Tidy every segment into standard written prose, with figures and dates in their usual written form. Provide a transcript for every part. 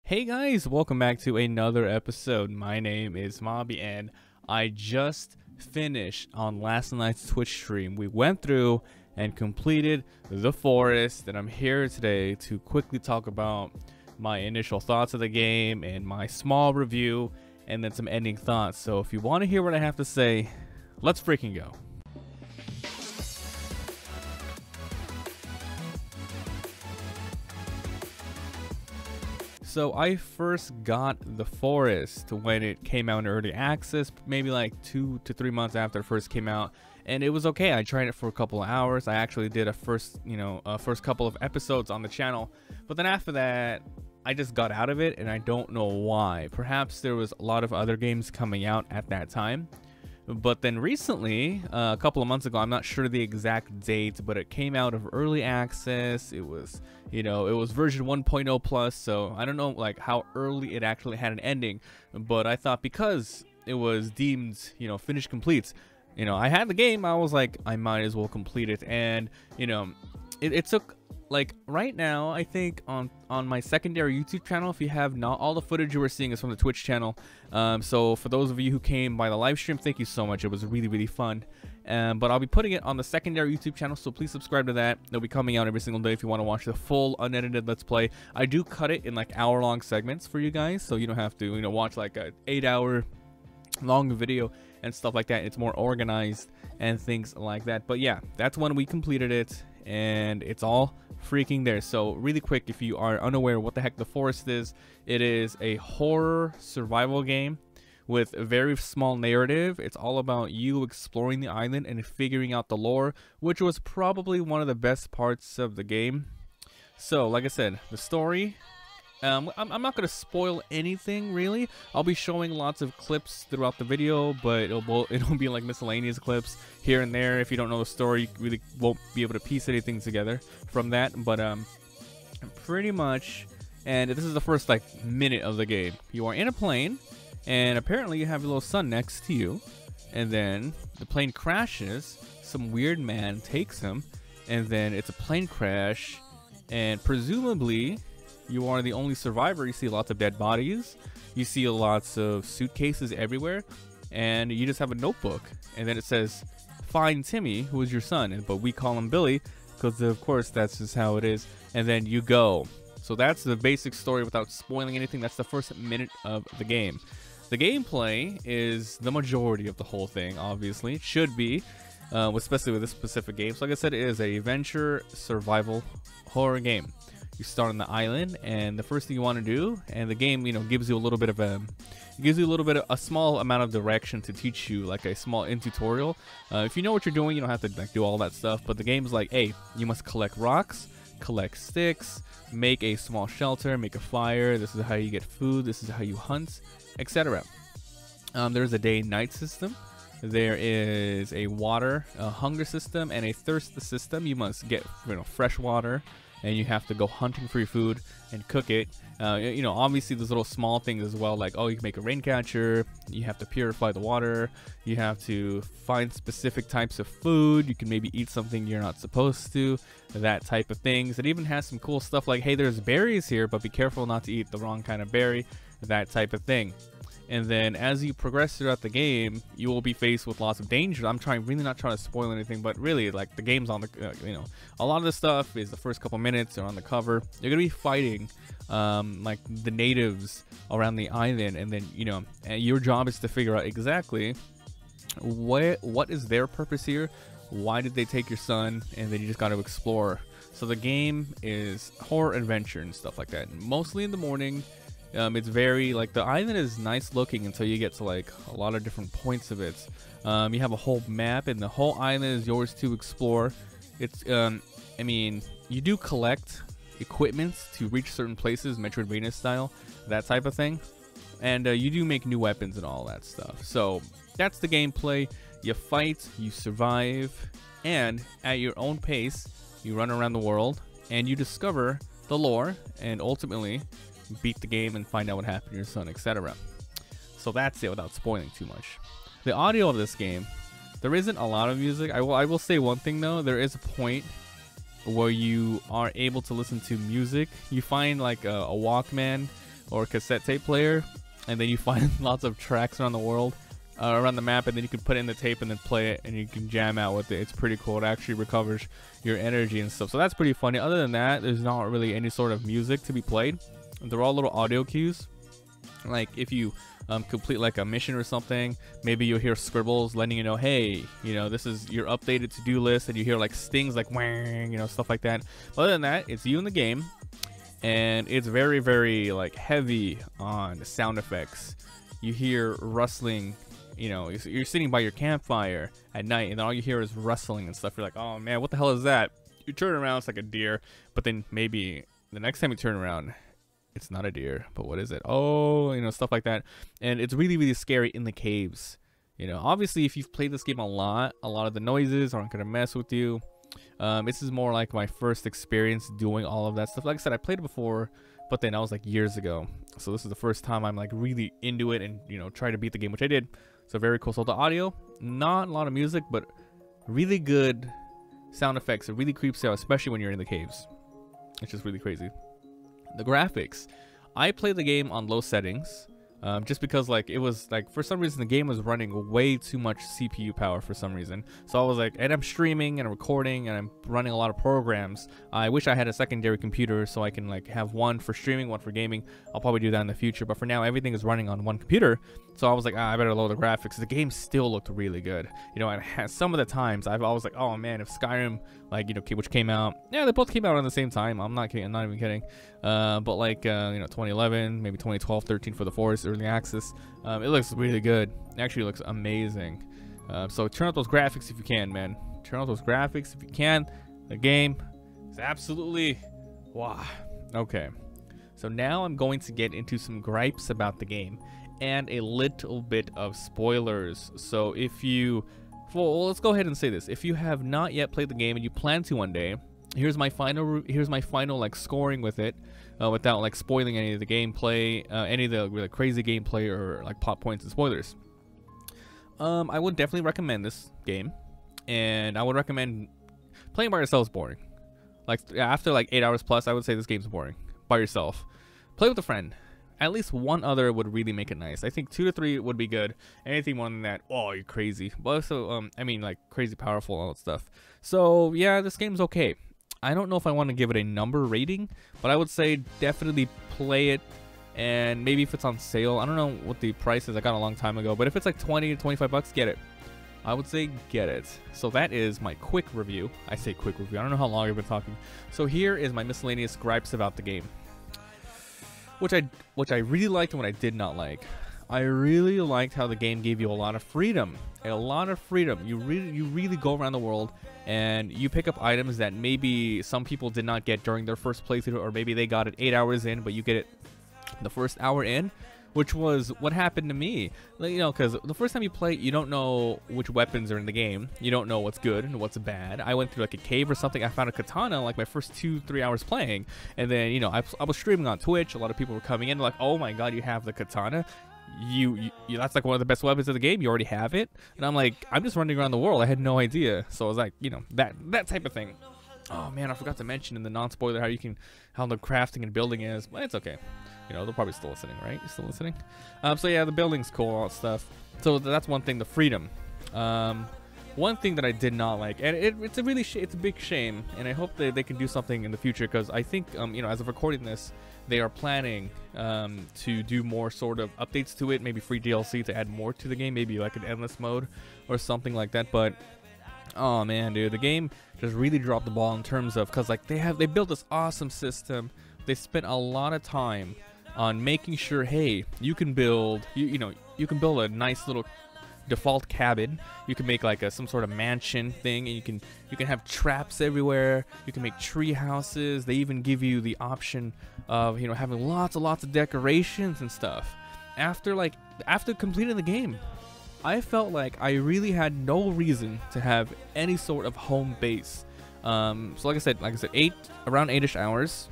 Hey guys, welcome back to another episode. My name is Mobby and I just finished on last night's Twitch stream. We went through and completed the forest, and I'm here today to quickly talk about my initial thoughts of the game and my small review and then some ending thoughts. So if you want to hear what I have to say, let's freaking go. So I first got the forest when it came out in early access, maybe like 2 to 3 months after it first came out, and it was okay. I tried it for a couple of hours. I actually did a first couple of episodes on the channel, but then after that I just got out of it, and I don't know why. Perhaps there was a lot of other games coming out at that time. But then recently, a couple of months ago, I'm not sure the exact date, but it came out of early access. It was, it was version 1.0 plus, so I don't know like how early it actually had an ending, but I thought because it was deemed, finished complete, I had the game, I was like, I might as well complete it. And, it took, like, right now, I think on my secondary YouTube channel, if you have not all the footage you were seeing is from the Twitch channel. So for those of you who came by the live stream, thank you so much. It was really fun. But I'll be putting it on the secondary YouTube channel, so please subscribe to that. It'll be coming out every single day if you want to watch the full unedited Let's Play. I do cut it in like hour-long segments for you guys, so you don't have to, watch like a 8-hour long video and stuff like that. It's more organized and things like that. But yeah, that's when we completed it, and it's all freaking there. So really quick, if you are unaware what the heck the forest is, it is a horror survival game with a very small narrative. It's all about you exploring the island and figuring out the lore, which was probably one of the best parts of the game. So like I said, the story, I'm not going to spoil anything really. I'll be showing lots of clips throughout the video, but it'll be like miscellaneous clips here and there. If you don't know the story, you really won't be able to piece anything together from that. But pretty much, and this is the first like minute of the game. You are in a plane, and apparently you have your little son next to you, and then the plane crashes. Some weird man takes him, and then it's a plane crash, and presumably you are the only survivor. You see lots of dead bodies. You see lots of suitcases everywhere. And you just have a notebook. And then it says, find Timmy, who is your son. But we call him Billy, because of course that's just how it is. And then you go. So that's the basic story without spoiling anything. That's the first minute of the game. The gameplay is the majority of the whole thing, obviously. It should be, especially with this specific game. So like I said, it is a adventure survival horror game. You start on the island, and the first thing you want to do, and the game, gives you a little bit of a small amount of direction to teach you, like a small tutorial. If you know what you're doing, you don't have to like do all that stuff. But the game's like, hey, you must collect rocks, collect sticks, make a small shelter, make a fire. This is how you get food. This is how you hunt, etc. There's a day-night system. There is a water, hunger system, and a thirst system. You must get fresh water, and you have to go hunting for your food and cook it. Obviously there's little small things as well, like, oh, you can make a rain catcher, you have to purify the water, you have to find specific types of food, you can maybe eat something you're not supposed to, that type of things. It even has some cool stuff like, hey, there's berries here, but be careful not to eat the wrong kind of berry, that type of thing. And then as you progress throughout the game, you will be faced with lots of danger. I'm really not trying to spoil anything, but really, like, the game's on the, a lot of the stuff is the first couple minutes or on the cover. You're going to be fighting, like, the natives around the island. And then, and your job is to figure out exactly what is their purpose here. Why did they take your son? And then you just got to explore. So the game is horror adventure and stuff like that. Mostly in the morning. It's very, like, the island is nice looking until you get to like a lot of different points of it. You have a whole map, and the whole island is yours to explore. It's I mean, you do collect equipment to reach certain places, Metroidvania style, that type of thing, and you do make new weapons and all that stuff. So that's the gameplay. You fight, you survive, and at your own pace you run around the world and you discover the lore, and ultimately beat the game and find out what happened to your son, etc. So that's it without spoiling too much. The audio of this game, there isn't a lot of music. I will say one thing though, there is a point where you are able to listen to music. You find like a Walkman or cassette tape player, and then you find lots of tracks around the world, around the map, and then you can put it in the tape and then play it, and you can jam out with it. It's pretty cool. It actually recovers your energy and stuff, so that's pretty funny. Other than that, there's not really any sort of music to be played. They're all little audio cues. Like if you complete like a mission or something, maybe you'll hear scribbles letting you know, hey, you know, this is your updated to-do list, and you hear like stings like wang, you know, stuff like that. But other than that, it's you in the game, and it's very, very like heavy on sound effects. You hear rustling, you know, you're sitting by your campfire at night, and then all you hear is rustling and stuff. You're like, oh man, what the hell is that? You turn around, it's like a deer, but then maybe the next time you turn around, it's not a deer, but what is it? Oh, you know, stuff like that. And it's really, really scary in the caves. You know, obviously, if you've played this game a lot of the noises aren't gonna mess with you. This is more like my first experience doing all of that stuff. Like I said, I played it before, but then that was like years ago. So this is the first time I'm like really into it and, you know, try to beat the game, which I did. So very cool. So the audio, not a lot of music, but really good sound effects. It really creeps you out, especially when you're in the caves. It's just really crazy. The graphics, I played the game on low settings, just because like it was like for some reason the game was running way too much CPU power for some reason. So I was like, and I'm streaming and I'm recording and I'm running a lot of programs. I wish I had a secondary computer so I can like have one for streaming, one for gaming. I'll probably do that in the future, but for now everything is running on one computer. So I was like, I better lower the graphics. The game still looked really good, you know. And some of the times I was like, oh man, if Skyrim, like, you know, which came out, yeah, they both came out at the same time. I'm not kidding, I'm not even kidding. But like, you know, 2011, maybe 2012, 13 for the Forest early access. It looks really good. It actually looks amazing. So turn up those graphics if you can, man. Turn up those graphics if you can. The game is absolutely wow. Okay, so now I'm going to get into some gripes about the game and a little bit of spoilers. So if you, well, let's go ahead and say this. If you have not yet played the game and you plan to one day, here's my final like scoring with it, without like spoiling any of the gameplay, any of the really crazy gameplay or like plot points and spoilers. I would definitely recommend this game, and I would recommend playing by yourself is boring. Like after like 8 hours plus, I would say this game's boring by yourself. Play with a friend. At least one other would really make it nice. I think 2 to 3 would be good. Anything more than that, oh, you're crazy. But also, I mean, like crazy powerful and all that stuff. So yeah, this game's okay. I don't know if I want to give it a number rating, but I would say definitely play it. And maybe if it's on sale, I don't know what the price is. I got it a long time ago, but if it's like 20 to 25 bucks, get it. I would say get it. So that is my quick review. I say quick review. I don't know how long I've been talking. So here is my miscellaneous gripes about the game, which I really liked and what I did not like. I really liked how the game gave you a lot of freedom. A lot of freedom. You really go around the world and you pick up items that maybe some people did not get during their first playthrough, or maybe they got it 8 hours in, but you get it the first hour in, which was what happened to me. You know, because the first time you play, you don't know which weapons are in the game. You don't know what's good and what's bad. I went through like a cave or something. I found a katana like my first 2-3 hours playing, and then, you know, I was streaming on Twitch. A lot of people were coming in like, oh my god, you have the katana. You that's like one of the best weapons of the game. You already have it. And I'm like, I'm just running around the world. I had no idea. So I was like, you know, that type of thing. Oh man, I forgot to mention in the non-spoiler how the crafting and building is, but it's okay. You know, they're probably still listening, right? You still listening? So yeah, the building's cool, all that stuff. So that's one thing, the freedom. One thing that I did not like, and it's a big shame, and I hope that they can do something in the future, because I think, you know, as of recording this, they are planning to do more sort of updates to it, maybe free DLC to add more to the game, maybe like an endless mode or something like that. But oh man, dude, the game just really dropped the ball in terms of, because like they built this awesome system. They spent a lot of time on making sure, hey, you can build, you can build a nice little default cabin. You can make like some sort of mansion thing, and you can have traps everywhere. You can make tree houses. They even give you the option of, you know, having lots of decorations and stuff. After completing the game, I felt like I really had no reason to have any sort of home base. So like I said, around 8-ish hours.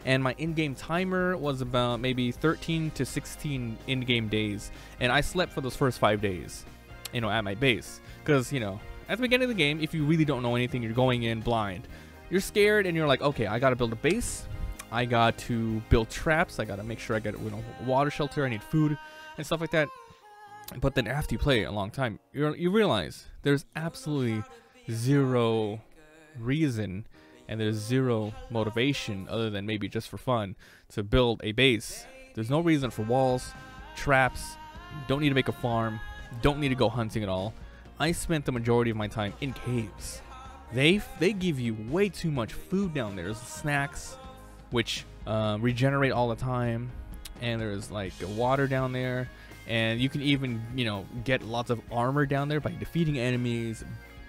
And my in-game timer was about maybe 13 to 16 in-game days, and I slept for those first 5 days, you know, at my base. Because, you know, at the beginning of the game, if you really don't know anything, you're going in blind. You're scared, and you're like, okay, I gotta build a base. I got to build traps. I got to make sure I get water shelter. I need food and stuff like that. But then after you play a long time, you realize there's absolutely zero reason and there's zero motivation other than maybe just for fun to build a base. There's no reason for walls, traps. Don't need to make a farm. Don't need to go hunting at all. I spent the majority of my time in caves. They give you way too much food down there. There's snacks, which regenerate all the time, and there's like water down there, and you can even get lots of armor down there by defeating enemies,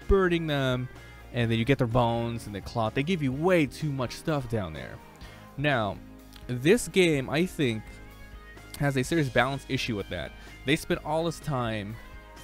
burning them, and then you get their bones and the cloth. They give you way too much stuff down there. Now, this game I think has a serious balance issue with that. They spent all this time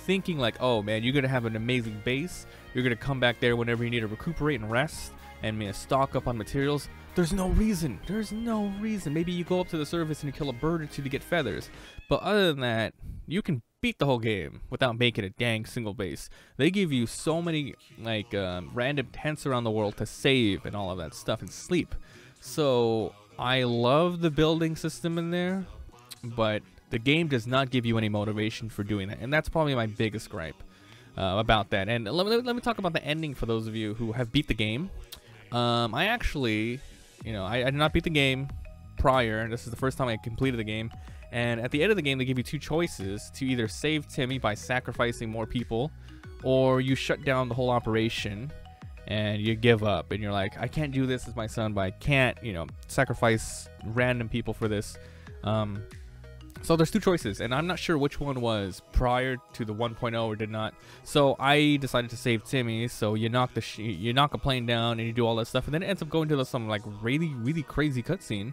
thinking like, oh man, you're gonna have an amazing base, you're gonna come back there whenever you need to recuperate and rest and stock up on materials. There's no reason. Maybe you go up to the surface and you kill a bird or two to get feathers, but other than that, you can beat the whole game without making a dang single base. They give you so many like random tents around the world to save and all of that stuff and sleep. So I love the building system in there, but the game does not give you any motivation for doing that, and that's probably my biggest gripe about that. And let me talk about the ending for those of you who have beat the game. I actually, I did not beat the game prior. This is the first time I completed the game, and at the end of the game, they give you two choices: to either save Timmy by sacrificing more people, or you shut down the whole operation and you give up, and you're like, I can't do this as my son, but I can't, sacrifice random people for this. So there's two choices, and I'm not sure which one was prior to the 1.0 or did not. So I decided to save Timmy. So you knock a plane down and you do all that stuff, and then it ends up going to some like really crazy cutscene,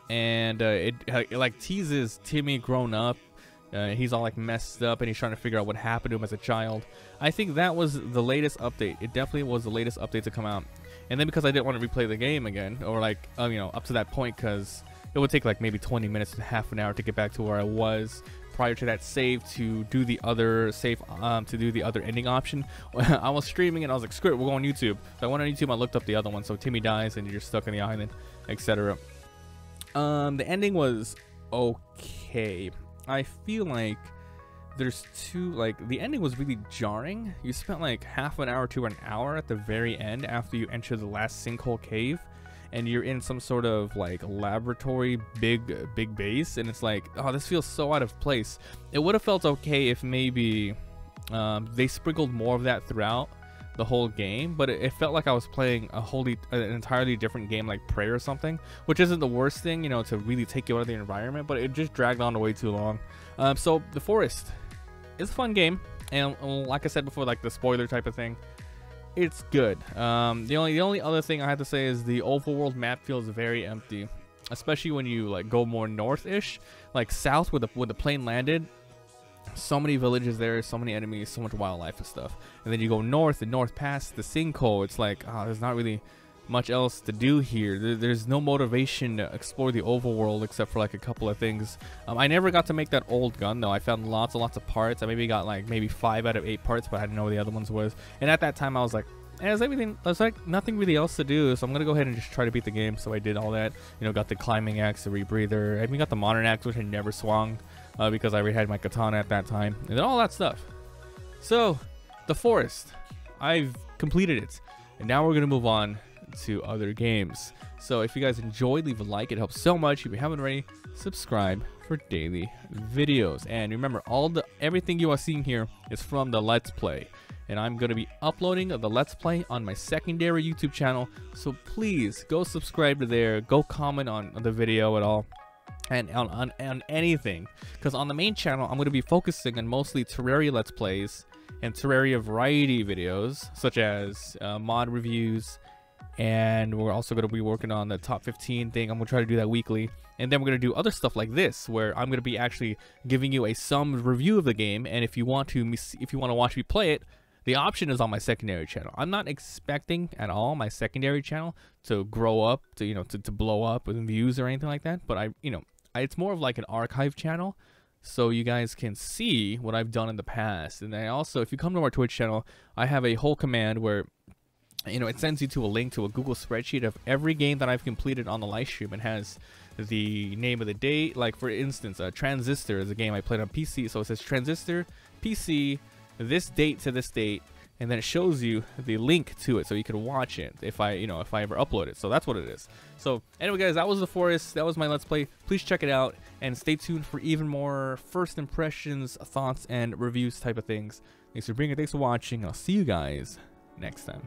and it like teases Timmy grown up. He's all like messed up and he's trying to figure out what happened to him as a child. I think that was the latest update. It definitely was the latest update to come out. And then because I didn't want to replay the game again, or like up to that point, because it would take like maybe 20 minutes to half an hour to get back to where I was prior to that save to do the other ending option. I was streaming and I was like, screw it, we'll go on YouTube. So I went on YouTube, I looked up the other one. So Timmy dies and you're stuck on the island, etc. The ending was okay. I feel like there's the ending was really jarring. You spent like half an hour to an hour at the very end after you enter the last sinkhole cave, and you're in some sort of like laboratory big base, and it's like, oh, this feels so out of place. It would have felt okay if maybe they sprinkled more of that throughout the whole game, but it felt like I was playing an entirely different game, like Prey or something, which isn't the worst thing, to really take you out of the environment, but it just dragged on way too long. So The Forest is a fun game, and like I said before, like the spoiler type of thing, it's good. The only other thing I have to say is the overworld map feels very empty, especially when you like go more north-ish, like south where the plane landed. So many villages there, so many enemies, so much wildlife and stuff. And then you go north, and north past the sinkhole, it's like, there's not really much else to do here. There's no motivation to explore the overworld except for like a couple of things. I never got to make that old gun though. I found lots of parts. I maybe got like maybe 5 out of 8 parts, but I didn't know where the other ones was. And at that time I was like, there's like nothing really else to do, so I'm gonna go ahead and just try to beat the game. So I did all that, got the climbing axe, the rebreather, I even got the modern axe, which I never swung because I already had my katana at that time, and then all that stuff. So The Forest, I've completed it, and now we're gonna move on to other games. So if you guys enjoyed, leave a like, it helps so much. If you haven't already, subscribe for daily videos. And remember, everything you are seeing here is from the Let's Play, and I'm going to be uploading the Let's Play on my secondary YouTube channel, so please go subscribe to there, go comment on the video at all, and on anything, because on the main channel I'm going to be focusing on mostly Terraria Let's Plays and Terraria variety videos, such as mod reviews, and we're also going to be working on the top 15 thing. I'm going to try to do that weekly, and then we're going to do other stuff like this, where I'm going to be actually giving you a summed review of the game, and if you want to watch me play it, the option is on my secondary channel. I'm not expecting at all my secondary channel to grow up, to blow up with views or anything like that, but it's more of like an archive channel, so you guys can see what I've done in the past. And I also, if you come to our Twitch channel, I have a whole command where you know, it sends you to a link to a Google spreadsheet of every game that I've completed on the live stream. It has the name of the date. Like for instance, Transistor is a game I played on PC, so it says Transistor PC, this date to this date, and then it shows you the link to it so you can watch it if I ever upload it. So that's what it is. So anyway guys, that was The Forest. That was my Let's Play. Please check it out and stay tuned for even more first impressions, thoughts, and reviews type of things. Thanks for watching. I'll see you guys next time.